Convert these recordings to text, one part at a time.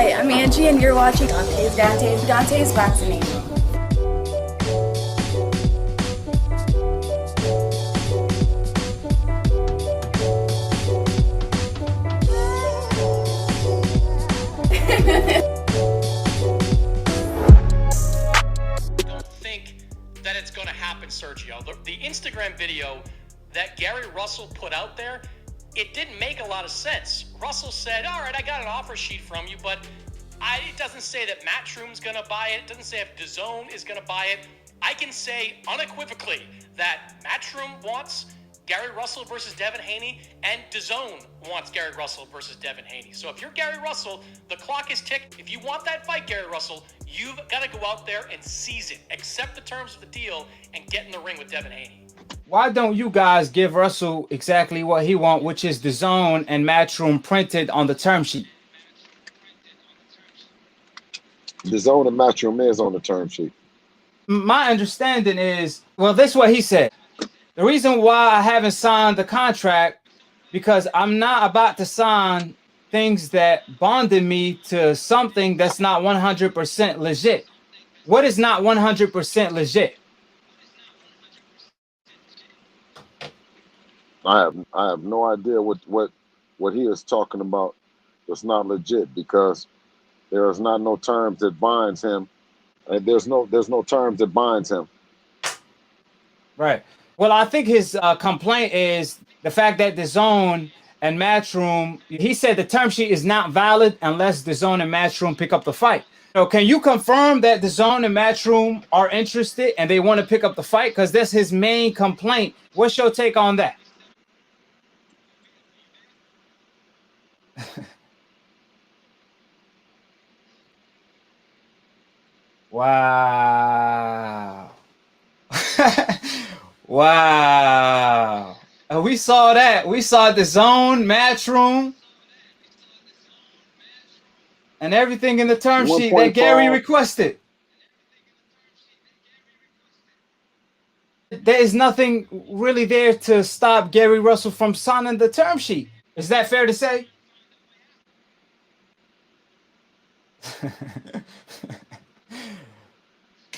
Hi, I'm Angie, and you're watching Dante's Boxing. Don't think that it's going to happen, Sergio. The Instagram video that Gary Russell put out there, it didn't make a lot of sense. Russell said, all right, I got an offer sheet from you, but it doesn't say that Matchroom's going to buy it. It doesn't say if DAZN is going to buy it. I can say unequivocally that Matchroom wants Gary Russell versus Devin Haney, and DAZN wants Gary Russell versus Devin Haney. So if you're Gary Russell, the clock is ticked. If you want that fight, Gary Russell, you've got to go out there and seize it, accept the terms of the deal, and get in the ring with Devin Haney. Why don't you guys give Russell exactly what he wants, which is DAZN and Matchroom printed on the term sheet? DAZN and Matchroom is on the term sheet. My understanding is, well, this is what he said. The reason why I haven't signed the contract, because I'm not about to sign things that bonded me to something that's not 100% legit. What is not 100% legit? I have no idea what he is talking about. That's not legit, because there is not no terms that binds him. And there's no terms that binds him. Right. Well, I think his complaint is the fact that DAZN and Matchroom, he said the term sheet is not valid unless DAZN and Matchroom pick up the fight. So can you confirm that DAZN and Matchroom are interested and they want to pick up the fight? Because that's his main complaint. What's your take on that? Wow. Wow. We saw that. We saw DAZN, Matchroom, and everything in the term sheet that Gary requested. There is nothing really there to stop Gary Russell from signing the term sheet. Is that fair to say?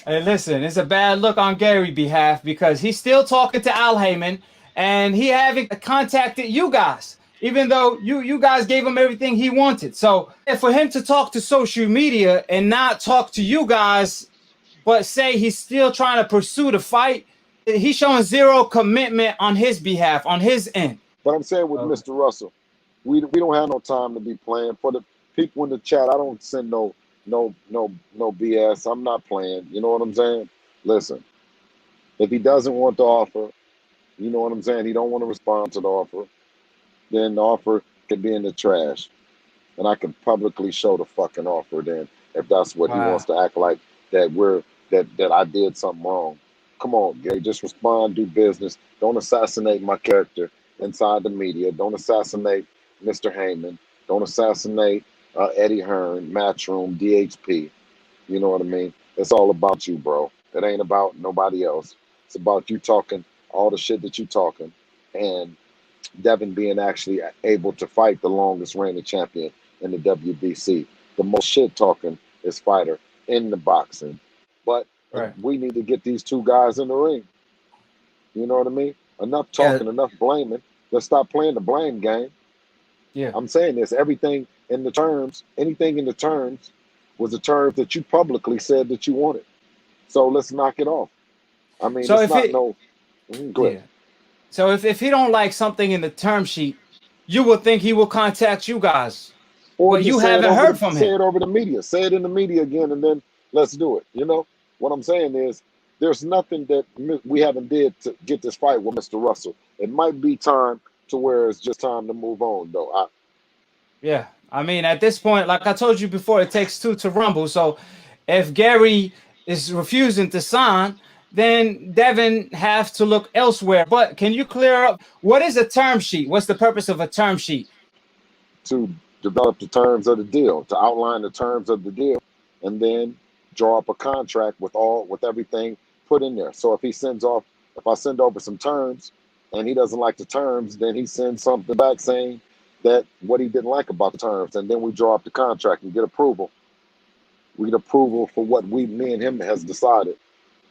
Hey, listen, it's a bad look on Gary's behalf because he's still talking to Al Heyman and he haven't contacted you guys, even though you guys gave him everything he wanted. So for him to talk to social media and not talk to you guys, but say he's still trying to pursue the fight, he's showing zero commitment on his behalf, on his end. But I'm saying with Mr. Russell, we don't have no time to be playing. For the people in the chat, I don't send no BS. I'm not playing. You know what I'm saying? Listen, if he doesn't want the offer, you know what I'm saying? He don't want to respond to the offer, then the offer could be in the trash. And I can publicly show the fucking offer then, if that's what he wants to act like that that I did something wrong. Come on, Gary, just respond, do business. Don't assassinate my character inside the media. Don't assassinate Mr. Heyman. Don't assassinate Eddie Hearn, Matchroom, DHP. You know what I mean? It's all about you, bro. It ain't about nobody else. It's about you talking all the shit that you talking, and Devin being actually able to fight the longest reigning champion in the WBC. The most shit talking is fighter in the boxing. But we need to get these two guys in the ring. You know what I mean? Enough talking, enough blaming. Let's stop playing the blame game. Yeah. I'm saying this, everything in the terms, anything in the terms was the terms that you publicly said that you wanted. So let's knock it off. I mean, so it's not good. Yeah. So if he don't like something in the term sheet, you would think he will contact you guys. Or but you haven't heard from him. Say it over the media. Say it in the media again, and then let's do it. You know, what I'm saying is there's nothing that we haven't did to get this fight with Mr. Russell. It might be time to where it's just time to move on, though. Yeah. I mean, at this point, like I told you before, it takes two to rumble. So if Gary is refusing to sign, then Devin have to look elsewhere. But can you clear up, what is a term sheet? What's the purpose of a term sheet? To develop the terms of the deal, to outline the terms of the deal, and then draw up a contract with everything put in there. So if I send over some terms and he doesn't like the terms, then he sends something back saying that what he didn't like about the terms, and then we draw up the contract and get approval. We get approval for what me and him has decided.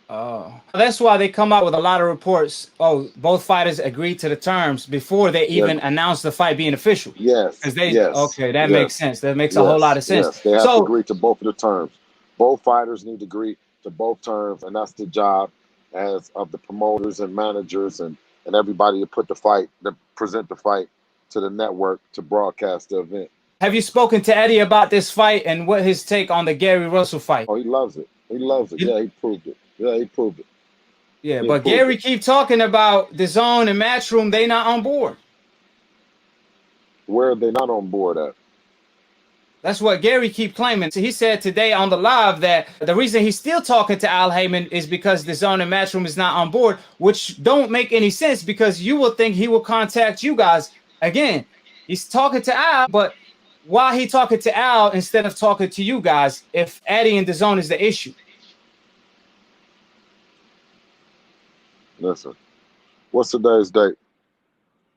Oh, that's why they come out with a lot of reports. Oh, both fighters agreed to the terms before they Yeah. even announced the fight being official. Yes. Because they, Yes. okay, that Yes. makes sense. That makes a whole lot of sense. Yes. They have to So, agree to both of the terms. Both fighters need to agree to both terms, and that's the job as of the promoters and managers and everybody to put the fight, to present the fight to the network to broadcast the event. have you spoken to Eddie about this fight and what his take on the Gary Russell fight? Oh, he loves it. He loves it. Yeah, he proved it. Yeah, he proved it. Yeah, He but proved Gary it. keep talking about DAZN and Matchroom. They not on board. Where are they not on board at? That's what Gary keep claiming. So he said today on the live that the reason he's still talking to Al Heyman is because DAZN and Matchroom is not on board, which don't make any sense because you will think he will contact you guys. Again, he's talking to Al, but why he talking to Al instead of talking to you guys if Eddie and DAZN is the issue? Listen, what's today's date?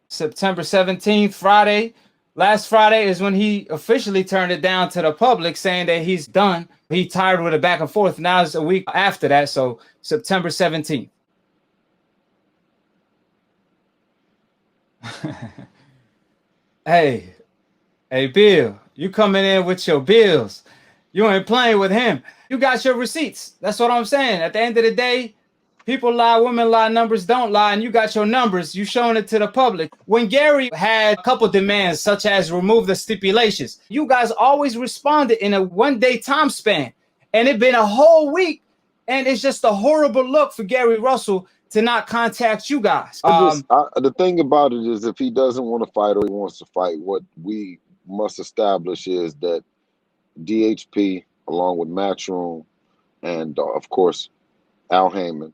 September 17th, Friday. Last Friday is when he officially turned it down to the public, saying that he's done. He tired with it back and forth. Now it's a week after that, so September 17th. Hey, Bill, you coming in with your bills. You ain't playing with him. You got your receipts. That's what I'm saying. At the end of the day, people lie, women lie, numbers don't lie, and you got your numbers. You showing it to the public. When Gary had a couple demands, such as remove the stipulations, you guys always responded in a one-day time span. And it's been a whole week, and it's just a horrible look for Gary Russell to not contact you guys. The thing about it is, if he doesn't want to fight or he wants to fight, what we must establish is that DHP, along with Matchroom and, of course, Al Heyman,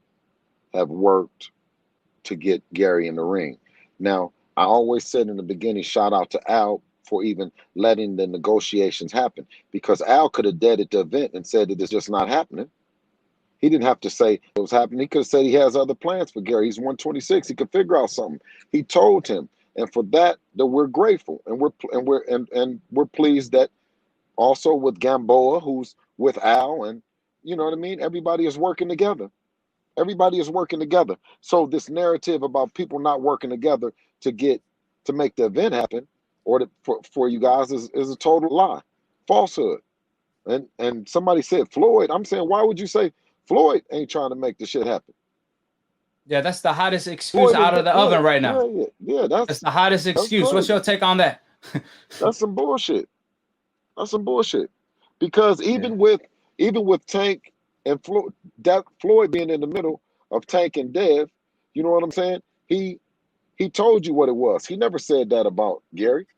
have worked to get Gary in the ring. Now, I always said in the beginning, shout out to Al for even letting the negotiations happen, because Al could have deaded the event and said that it's just not happening. He didn't have to say it was happening. He could have said he has other plans for Gary. He's 126. He could figure out something. He told him, and for that we're grateful, and we're pleased that also with Gamboa, who's with Al, and you know what I mean. Everybody is working together. Everybody is working together. So this narrative about people not working together to make the event happen, or for you guys, is a total lie, falsehood. And somebody said Floyd. I'm saying, why would you say Floyd ain't trying to make the shit happen? Yeah, that's the hottest excuse out of the oven right now. Yeah, that's the hottest excuse. What's your take on that? That's some bullshit. That's some bullshit. Because even with Tank and Floyd being in the middle of Tank and Dev, you know what I'm saying? He told you what it was. He never said that about Gary.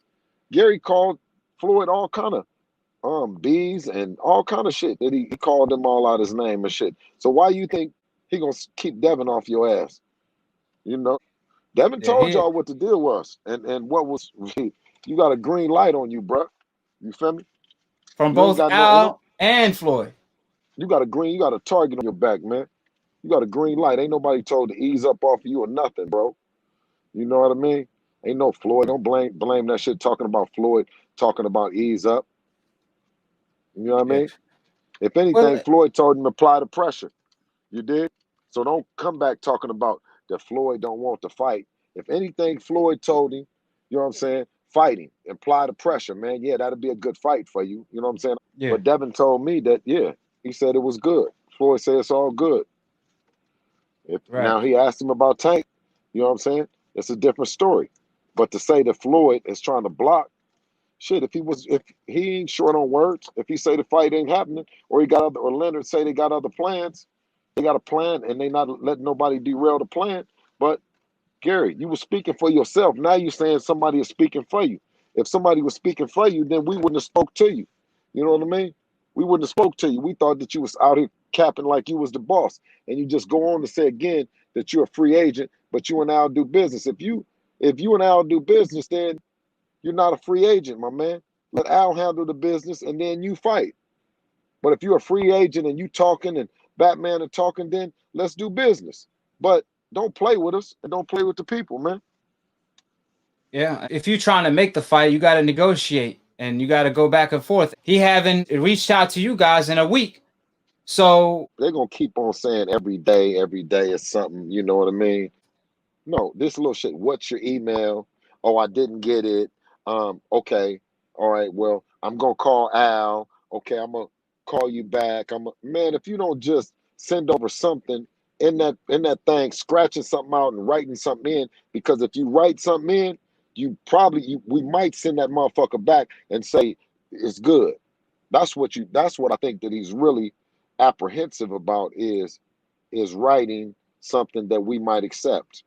Gary called Floyd all kind of bees and all kind of shit that he called them all out his name and shit. So why you think he gonna keep Devin off your ass? You know, Devin told y'all what the deal was and what was. You got a green light on you, bro. You feel me? From both Al and Floyd. You got a target on your back, man. You got a green light. Ain't nobody told to ease up off of you or nothing, bro. You know what I mean? Ain't no Floyd. Don't blame that shit talking about Floyd, talking about ease up. You know what I mean? If anything, Floyd told him to apply the pressure. You did? So don't come back talking about that Floyd don't want to fight. If anything, Floyd told him, you know what I'm saying, fighting, apply the pressure, man. Yeah, that'd be a good fight for you. You know what I'm saying? Yeah. But Devin told me that, he said it was good. Floyd said it's all good. Now he asked him about Tank, you know what I'm saying? It's a different story. But to say that Floyd is trying to block, shit, if he ain't short on words, if he say the fight ain't happening, or Leonard say they got other plans, they got a plan and they not letting nobody derail the plan. But Gary, you were speaking for yourself. Now you're saying somebody is speaking for you. If somebody was speaking for you, then we wouldn't have spoke to you. You know what I mean? We wouldn't have spoke to you. We thought that you was out here capping like you was the boss. And you just go on to say again that you're a free agent, but you and Al do business. If you and Al do business, then you're not a free agent, my man. Let Al handle the business and then you fight. But if you're a free agent and you talking and Batman are talking, then let's do business. But don't play with us and don't play with the people, man. Yeah, if you're trying to make the fight, you got to negotiate and you got to go back and forth. He haven't reached out to you guys in a week. So They're gonna keep on saying every day is something, you know what I mean? No, this little shit. What's your email? Oh, I didn't get it. Okay. All right. Well, I'm gonna call Al. Okay, I'm gonna call you back. Man, if you don't just send over something in that thing, scratching something out and writing something in, because if you write something in, we might send that motherfucker back and say it's good. That's what I think that he's really apprehensive about is writing something that we might accept.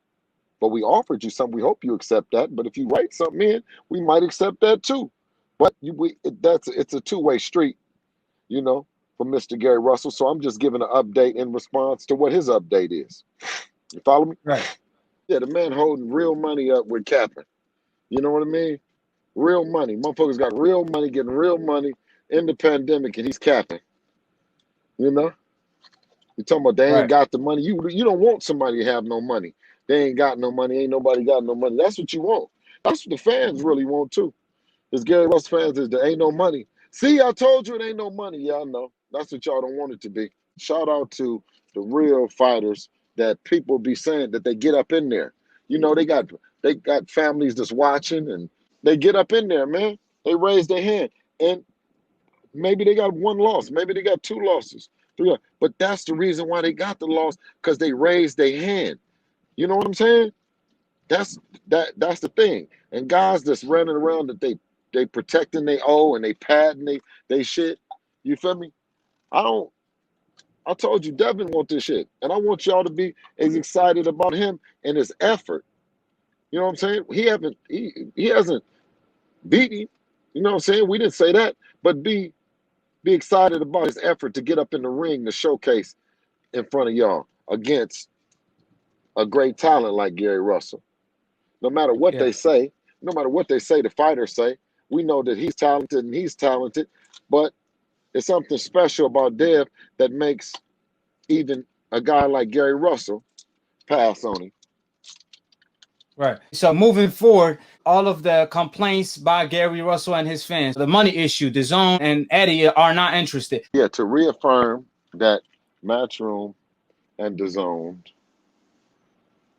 But we offered you something. We hope you accept that. But if you write something in, we might accept that too. But it's a two-way street, you know, for Mr. Gary Russell. So I'm just giving an update in response to what his update is. You follow me? right. Yeah, the man holding real money up with capping. You know what I mean? Real money. Motherfuckers got real money, getting real money in the pandemic, and he's capping. You know? You talking about they ain't Right. got the money. You don't want somebody to have no money. They ain't got no money. Ain't nobody got no money. That's what you want. That's what the fans really want too. Is Gary Russell fans is there ain't no money. See, I told you it ain't no money. Yeah, I know. That's what y'all don't want it to be. Shout out to the real fighters that people be saying that they get up in there. You know, they got families that's watching and they get up in there, man. They raise their hand. And maybe they got one loss. Maybe they got two losses. Three. But that's the reason why they got the loss, because they raised their hand. You know what I'm saying? That's the thing. And guys that's running around that they protecting they owe and they padding they shit. You feel me? I told you Devin want this shit. And I want y'all to be as excited about him and his effort. You know what I'm saying? He hasn't beat him. You know what I'm saying? We didn't say that, but be excited about his effort to get up in the ring to showcase in front of y'all against a great talent like Gary Russell. No matter what Yeah. they say, the fighters say, we know that he's talented, but it's something special about Dev that makes even a guy like Gary Russell pass on him. Right. So moving forward, all of the complaints by Gary Russell and his fans, the money issue, DAZN and Eddie are not interested. Yeah, to reaffirm that Matchroom and DAZN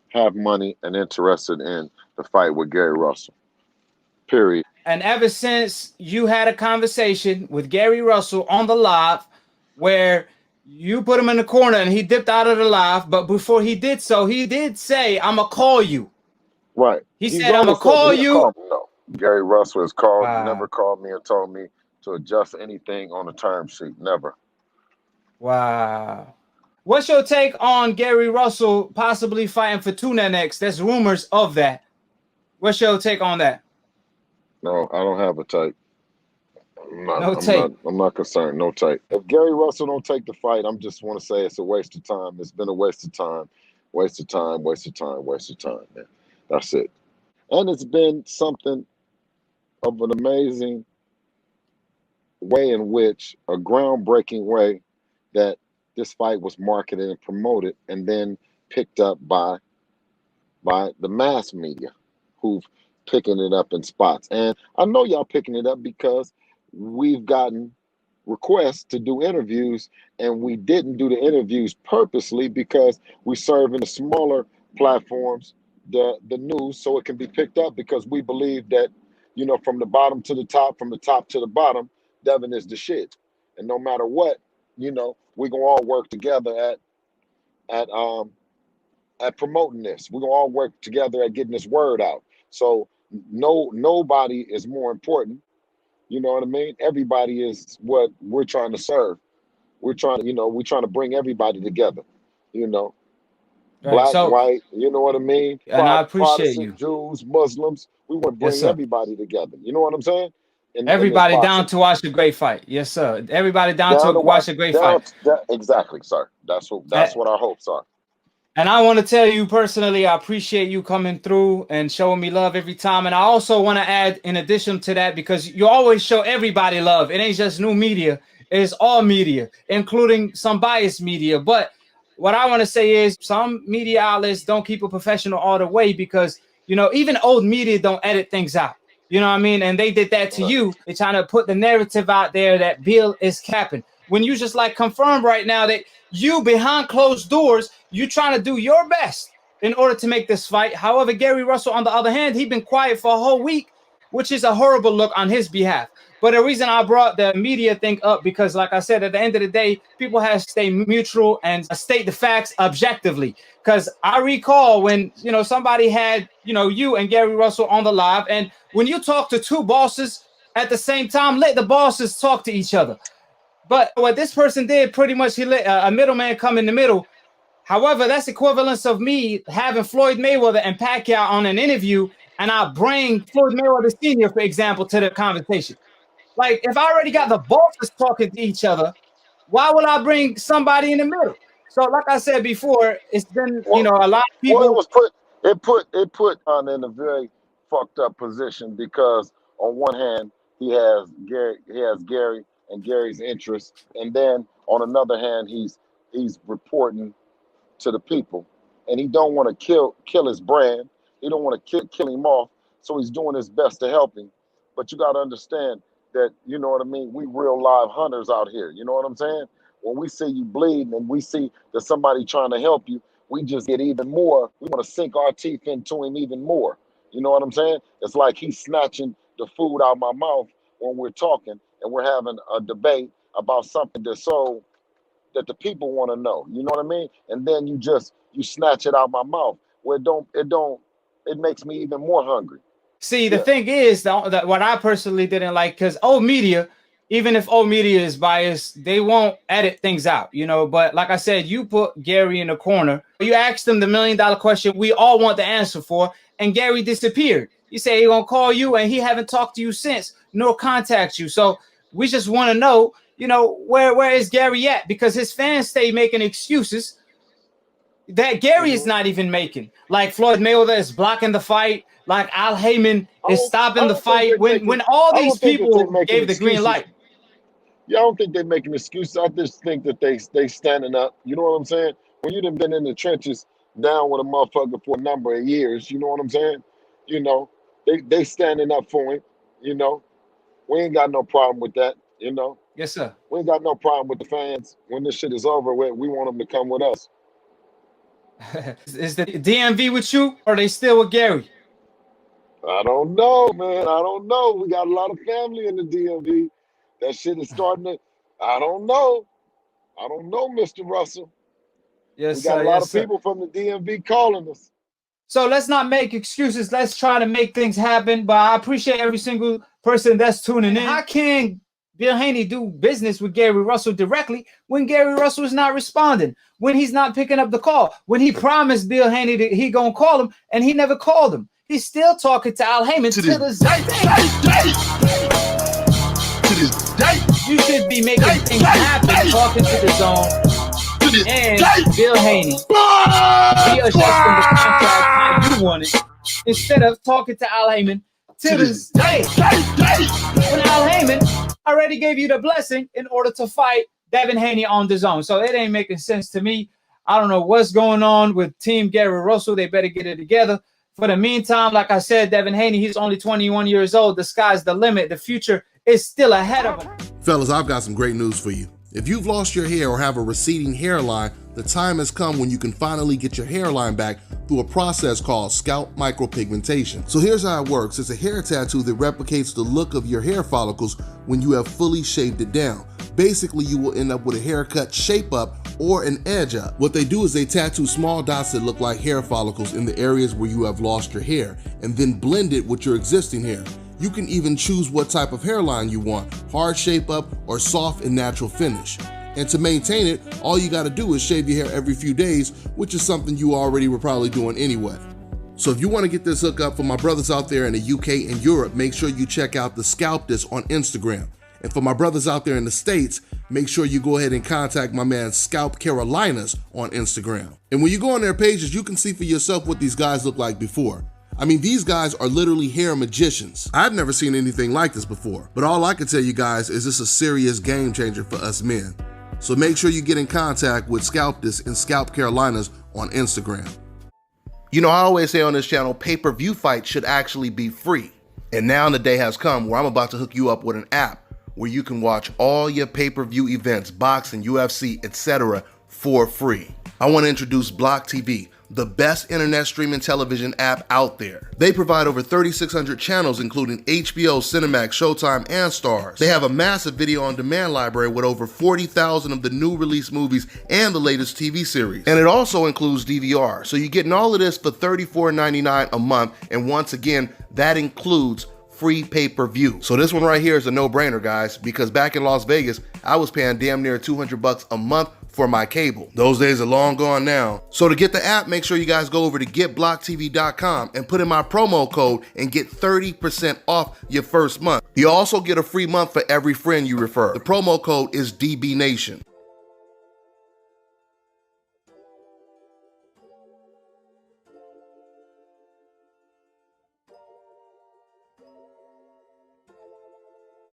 have money and interested in the fight with Gary Russell. Period. And ever since you had a conversation with Gary Russell on the live where you put him in the corner and he dipped out of the live, but before he did so, he did say, I'm going to call you. Right. He He's said, I'm going always to said that call he'll you. call me. No. Gary Russell has Wow. never called me and told me to adjust anything on the term sheet. Never. Wow. What's your take on Gary Russell possibly fighting for Tuna next? There's rumors of that. What's your take on that? No, I don't have a take. No take. I'm not concerned. No take. If Gary Russell don't take the fight, I'm just want to say it's a waste of time. It's been a waste of time. Waste of time, man. That's it. And it's been something of an amazing way in which a groundbreaking way that this fight was marketed and promoted and then picked up by the mass media who've picking it up in spots. And I know y'all picking it up because we've gotten requests to do interviews, and we didn't do the interviews purposely because we serve in the smaller platforms the news so it can be picked up, because we believe that, you know, from the bottom to the top, from the top to the bottom, Devin is the shit. And no matter what, you know, we're gonna all work together at promoting this. We're gonna all work together at getting this word out. So nobody is more important. You know what I mean? Everybody is what we're trying to serve. We're trying to bring everybody together. You know, Right. black, So, white. You know what I mean? and I appreciate Protestant, you. Jews, Muslims. We want to Yes, bring sir. everybody together. You know what I'm saying? In this Everybody down boxing. to watch a great fight. Yes, sir. Everybody down to Down to watch watch. a great fight. Exactly, sir. That's what our hopes are. And I want to tell you personally, I appreciate you coming through and showing me love every time. And I also want to add, in addition to that, because you always show everybody love. It ain't just new media. It's all media, including some biased media. But what I want to say is some media outlets don't keep it professional all the way, because You know, even old media don't edit things out. You know what I mean? And they did that to you. They're trying to put the narrative out there that Bill is capping. When you just like confirm right now that you behind closed doors, you trying to do your best in order to make this fight. However, Gary Russell, on the other hand, he's been quiet for a whole week, which is a horrible look on his behalf. But the reason I brought the media thing up, because like I said, at the end of the day, people have to stay neutral and state the facts objectively. Because I recall when, you know, somebody had, you know, you and Gary Russell on the live, and when you talk to two bosses at the same time, let the bosses talk to each other. But what this person did, pretty much he let a middleman come in the middle. However, that's equivalence of me having Floyd Mayweather and Pacquiao on an interview, and I bring Floyd Mayweather Sr., for example, to the conversation. Like, if I already got the bosses talking to each other, why would I bring somebody in the middle? So, like I said before, it's been, you know, a lot of people. Well, it put on in a very fucked up position, because on one hand he has Gary and Gary's interests, and then on another hand he's reporting to the people, and he don't want to kill his brand. He don't want to kill him off, so he's doing his best to help him. But you got to understand that, you know what I mean, we real live hunters out here. You know what I'm saying? When we see you bleeding and we see that somebody trying to help you, we just get even more. We want to sink our teeth into him even more. You know what I'm saying? It's like he's snatching the food out of my mouth when we're talking and we're having a debate about something that's so that the people want to know. You know what I mean? And then you snatch it out of my mouth. Where it makes me even more hungry. See, the thing is that what I personally didn't like, because old media, even if old media is biased, they won't edit things out, you know. But like I said, you put Gary in the corner. You asked him the $1 million question we all want the answer for, and Gary disappeared. You say he gonna call you, and he haven't talked to you since, nor contact you. So we just want to know, you know, where is Gary at? Because his fans stay making excuses that Gary is not even making. Like Floyd Mayweather is blocking the fight. Like Al Heyman is stopping the fight. When all these people gave the green light. Yeah, I don't think they're making excuses. I just think that they standing up. You know what I'm saying? When you done been in the trenches down with a motherfucker for a number of years, you know what I'm saying? You know, they standing up for him. You know, we ain't got no problem with that. You know. Yes, sir. We ain't got no problem with the fans. When this shit is over with, we want them to come with us. Is the DMV with you, or are they still with Gary? I don't know, man. I don't know. We got a lot of family in the DMV. That shit is starting to. I don't know. I don't know, Mr. Russell. Yes, we got a lot of people from the DMV calling us. So let's not make excuses. Let's try to make things happen. But I appreciate every single person that's tuning in. How can Bill Haney do business with Gary Russell directly when Gary Russell is not responding, when he's not picking up the call, when he promised Bill Haney that he gonna call him and he never called him? He's still talking to Al Heyman to this day. To this day. You should be making things happen, talking to the zone and Bill Haney. Be adjusting the contract how you want it instead of talking to Al Heyman to this day. When Al Heyman already gave you the blessing in order to fight Devin Haney on DAZN. So it ain't making sense to me. I don't know what's going on with Team Gary Russell. They better get it together. For the meantime, like I said, Devin Haney, he's only 21 years old. The sky's the limit. The future is still ahead of him. Fellas, I've got some great news for you. If you've lost your hair or have a receding hairline, the time has come when you can finally get your hairline back through a process called scalp micropigmentation. So here's how it works. It's a hair tattoo that replicates the look of your hair follicles when you have fully shaved it down. Basically, you will end up with a haircut shape up or an edge up. What they do is they tattoo small dots that look like hair follicles in the areas where you have lost your hair and then blend it with your existing hair. You can even choose what type of hairline you want, hard shape up or soft and natural finish. And to maintain it, all you gotta do is shave your hair every few days, which is something you already were probably doing anyway. So if you wanna get this hookup for my brothers out there in the UK and Europe, make sure you check out the Scalp This on Instagram. And for my brothers out there in the States, make sure you go ahead and contact my man Scalp Carolinas on Instagram. And when you go on their pages, you can see for yourself what these guys look like before. I mean, these guys are literally hair magicians. I've never seen anything like this before, but all I can tell you guys is this is a serious game changer for us men. So make sure you get in contact with Scalp This and Scalp Carolinas on Instagram. You know, I always say on this channel, pay-per-view fights should actually be free. And now the day has come where I'm about to hook you up with an app where you can watch all your pay-per-view events, boxing, UFC, etc. for free. I want to introduce Block TV, the best internet streaming television app out there. They provide over 3,600 channels, including HBO, Cinemax, Showtime, and Stars. They have a massive video on demand library with over 40,000 of the new release movies and the latest TV series. And it also includes DVR. So you're getting all of this for $34.99 a month. And once again, that includes free pay-per-view. So this one right here is a no-brainer, guys, because back in Las Vegas, I was paying damn near $200 a month for my cable. Those days are long gone now. So to get the app, make sure you guys go over to getblocktv.com and put in my promo code and get 30% off your first month. You also get a free month for every friend you refer. The promo code is DBNation.